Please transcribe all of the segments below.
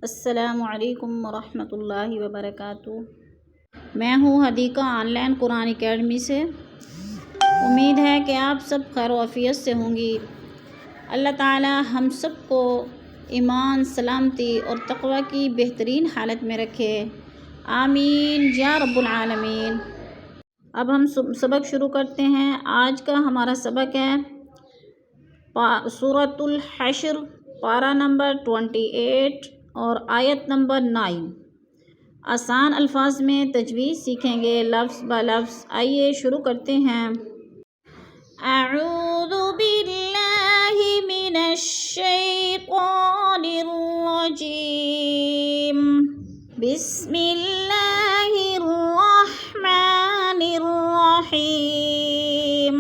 السلام علیکم ورحمۃ اللہ وبرکاتہ۔ میں ہوں Hadiqa on line Quran academy سے۔ امید ہے کہ آپ سب خیر و عافیت سے ہوں گی۔ اللہ تعالی ہم سب کو ایمان، سلامتی اور تقوی کی بہترین حالت میں رکھے، آمین یا رب العالمین۔ اب ہم سبق شروع کرتے ہیں۔ آج کا ہمارا سبق ہے سورۃ الحشر، پارہ نمبر 28 اور آیت نمبر 9۔ آسان الفاظ میں تجوید سیکھیں گے لفظ با لفظ۔ آئیے شروع کرتے ہیں۔ اعوذ باللہ من الشیطان الرجیم، بسم اللہ الرحمن الرحیم۔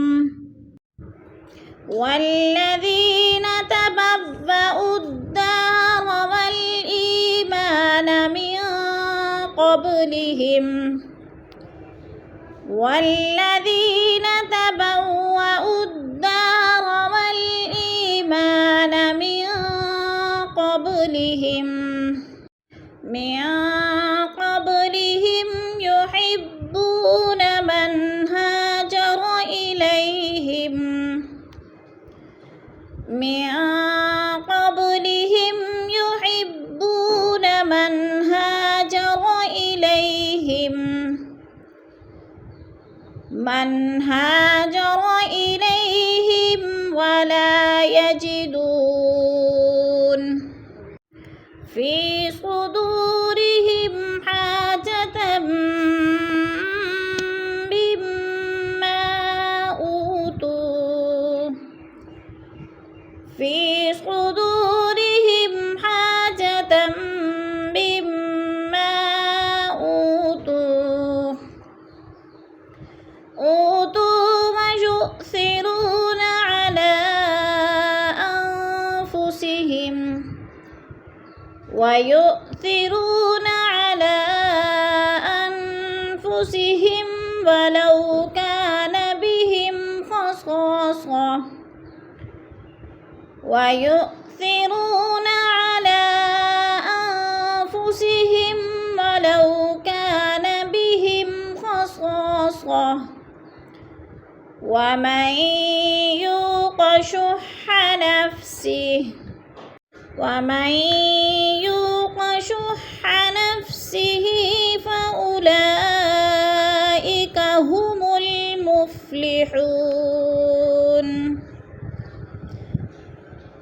والذین تبوأوا الدار والإیمان من قبلهم والذین تبوأوا الدار والإیمان من قبلهم يحبون من هاجر إليهم ولا يجدون في صدورهم حاجة مما أوتوا ويؤثرون على أنفسهم ولو كان بهم خصاصة ومن يوق شح نفسه فأولئك هم المفلحون۔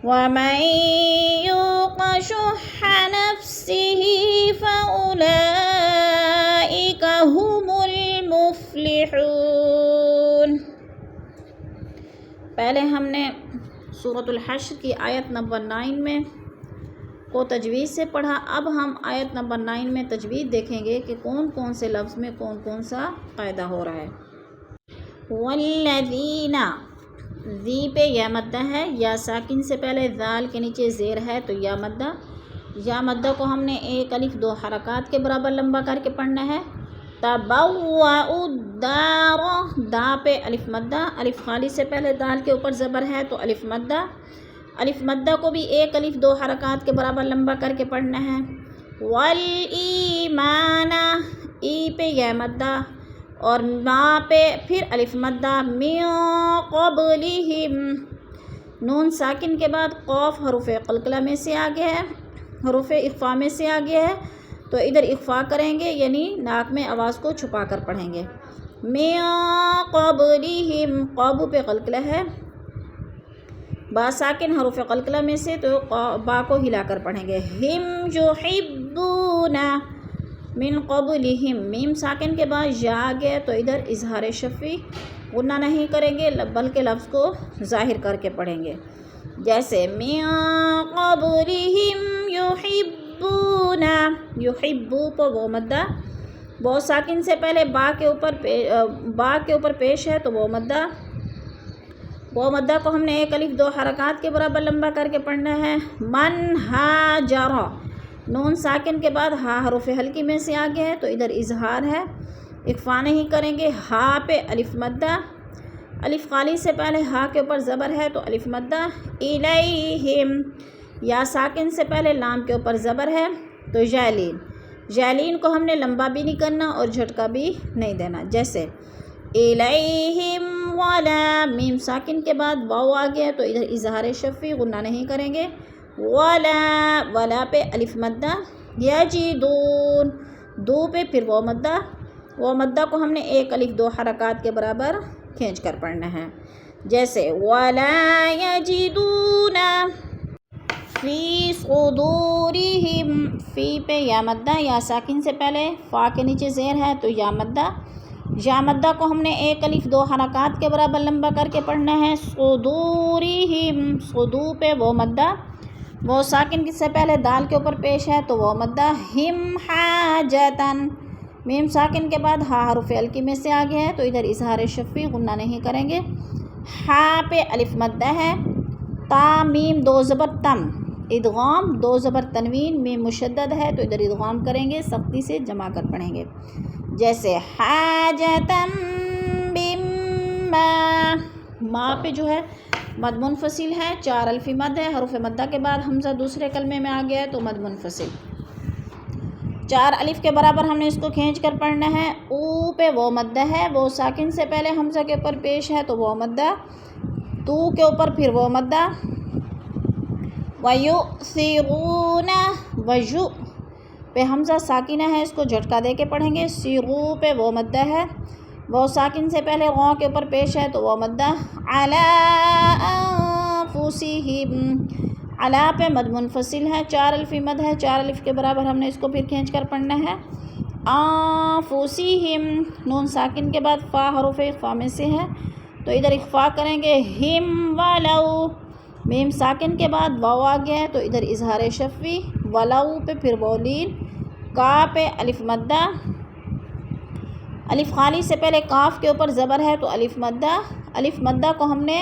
ومن يوق شح نفسه فأولئك هم المفلحون۔ پہلے ہم نے سورۃ الحشر کی آیت نمبر 9 میں کو تجوید سے پڑھا۔ اب ہم آیت نمبر 9 میں تجوید دیکھیں گے کہ کون کون سے لفظ میں کون کون سا قاعدہ ہو رہا ہے۔ والذین، ذی پہ یا مدہ ہے، یا ساکن سے پہلے ذال کے نیچے زیر ہے تو یا مدہ۔ یا مدہ کو ہم نے ایک الف دو حرکات کے برابر لمبا کر کے پڑھنا ہے۔ تبوأوا الدار، دا پہ الف مدہ، الف خالی سے پہلے دال کے اوپر زبر ہے تو الف مدہ۔ الف مدہ کو بھی ایک الف دو حرکات کے برابر لمبا کر کے پڑھنا ہے۔ والایمان، ای پہ یا مدہ اور ما پہ پھر الف مدہ۔ من قبلہم، نون ساکن کے بعد قوف حروف قلقلہ میں سے آگے ہے، حروف اخفا میں سے آگے ہے تو ادھر اخفا کریں گے، یعنی ناک میں آواز کو چھپا کر پڑھیں گے۔ من قبلہم، قوب پہ قلقلہ ہے، با ساکن حروف قلقلہ میں سے تو با کو ہلا کر پڑھیں گے۔ ہم یحبون، من قبلہم، میم ساکن کے بعد یا آگے تو ادھر اظہار شفی غنہ نہیں کریں گے بلکہ لفظ کو ظاہر کر کے پڑھیں گے، جیسے من قبلہم یحبون، یحبو پر وہ مدہ، وہ ساکن سے پہلے با کے اوپر پیش ہے تو وہ مدہ۔ وہ مدہ کو ہم نے ایک الف دو حرکات کے برابر لمبا کر کے پڑھنا ہے۔ من ہاجر، نون ساکن کے بعد ہا حروف ہلکی میں سے آگے ہے تو ادھر اظہار ہے، اخفا نہیں کریں گے۔ ہا پہ الف مدہ، الف خالی سے پہلے ہا کے اوپر زبر ہے تو الف مدہ۔ الیہم، یا ساکن سے پہلے لام کے اوپر زبر ہے تو جالین، جالین کو ہم نے لمبا بھی نہیں کرنا اور جھٹکا بھی نہیں دینا. جیسے الیہم ولا، میم ساکن کے بعد واو آ گیا تو ادھر اظہار شفوی غنہ نہیں کریں گے. ولا، ولا پہ الف مدہ. یجدون، دو پہ پھر واو مدہ. واو مدہ کو ہم نے ایک الف دو حرکات کے برابر کھینچ کر پڑھنا ہے. جیسے ولا یجدون فی صدورہم، فی پہ یا مدہ، یا ساکن سے پہلے فا کے نیچے زیر ہے تو یا مدہ. یا مدہ کو ہم نے ایک الف دو حرکات کے برابر لمبا کر کے پڑھنا ہے. صدورہم، صدو پہ وہ مدہ، وہ ساکن سے پہلے دال کے اوپر پیش ہے تو وہ مدہ. ہم حاجتن، میم ساکن کے بعد ہا حرف الکی میں سے آ گیا ہے تو ادھر اظہار شفوی غنہ نہیں کریں گے. ہا پہ الف مدہ ہے. تا میم دو زبر تم، ادغام دو زبر تنوین، میم مشدد ہے تو ادھر ادغام کریں گے، سختی سے جمع کر پڑھیں گے. جیسے حاجتم بما، ما پہ جو ہے مد منفصل ہے، چار الفی مد ہے، حروف مدہ کے بعد حمزہ دوسرے کلمے میں آ گیا ہے تو مد منفصل، چار الف کے برابر ہم نے اس کو کھینچ کر پڑھنا ہے. او پہ وہ مدہ ہے، وہ ساکن سے پہلے حمزہ کے اوپر پیش ہے تو وہ مدہ. تو کے اوپر پھر وہ مدہ. وَيُؤْثِرُونَ، وَجُ پہ حمزہ ساکنہ ہے، اس کو جھٹکا دے کے پڑھیں گے. سیرو پہ وہ مدہ ہے، وہ ساکن سے پہلے غو کے اوپر پیش ہے تو وہ مدہ. عَلَىٰ أَنفُسِهِمْ، علا پہ مد منفصل ہے، چار الفی مد ہے، چار الف کے برابر ہم نے اس کو پھر کھینچ کر پڑھنا ہے. انفسہم، نون ساکن کے بعد فا حروف اخفا میں سے ہے تو ادھر اخفا کریں گے. ہم ولو، میم ساکن کے بعد واو آ گیا ہے تو ادھر اظہار شفوی. ولو پہ پھر وولین. کا پہ الف مدہ، الف خالی سے پہلے کاف کے اوپر زبر ہے تو الف مدہ. الف مدہ کو ہم نے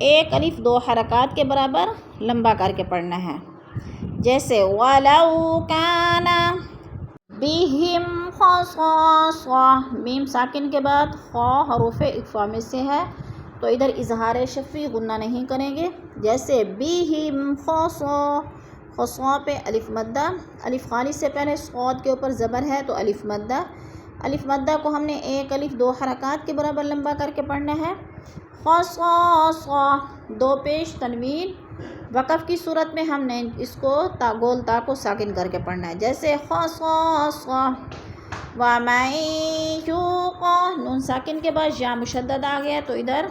ایک الف دو حرکات کے برابر لمبا کر کے پڑھنا ہے. جیسے وَلَوْ كَانَ بِهِمْ خَصَاصَةٌ، میم ساکن کے بعد خا حروف اخفا میں سے ہے تو ادھر اظہار شفوی غنہ نہیں کریں گے. جیسے بِهِمْ خَصَاصَةٌ، خصا پہ الف مدہ، الف خالی سے پہلے صاد کے اوپر زبر ہے تو الف مدہ. الف مدہ کو ہم نے ایک الف دو حرکات کے برابر لمبا کر کے پڑھنا ہے. خصاصہ، دو پیش تنوین، وقف کی صورت میں ہم نے اس کو تا گول تا کو ساکن کر کے پڑھنا ہے. جیسے خصاصہ. وَمَن یُوقَ، نون ساکن کے بعد یا مشدد آ گیا تو ادھر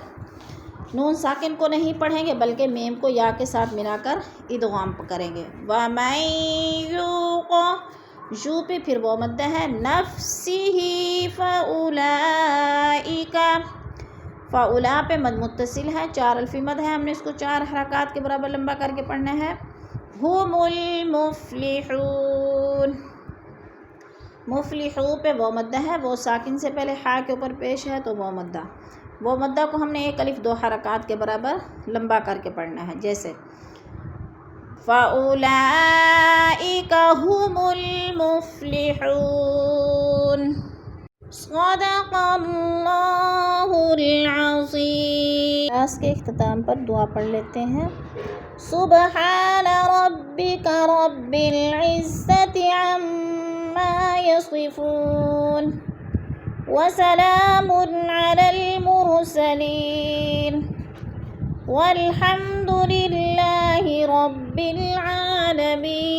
نون ساکن کو نہیں پڑھیں گے بلکہ میم کو یا کے ساتھ ملا کر ادغام کریں گے. وَمَن یُوقَ، یو پہ پھر وہ مدہ ہے. نَفْسِهِ فَأُولَٰئِکَ، فَأُولَا پہ مد متصل ہے، چار الفی مد ہے، ہم نے اس کو چار حرکات کے برابر لمبا کر کے پڑھنا ہے. ہُمُ الْمُفْلِحُونَ، مفلحو پہ وہ مدہ ہے، وہ ساکن سے پہلے ہا کے اوپر پیش ہے تو وہ مدہ. وہ مدہ کو ہم نے ایک الف دو حرکات کے برابر لمبا کر کے پڑھنا ہے. جیسے فَأُولَٰئِکَ هُمُ الْمُفْلِحُونَ. صدق اللہ العظیم. کلاس کے اختتام پر دعا پڑھ لیتے ہیں. سبحان ربک رب العزت عما یصفون وسلام علی المرسلین والحمد للہ رب العالمین.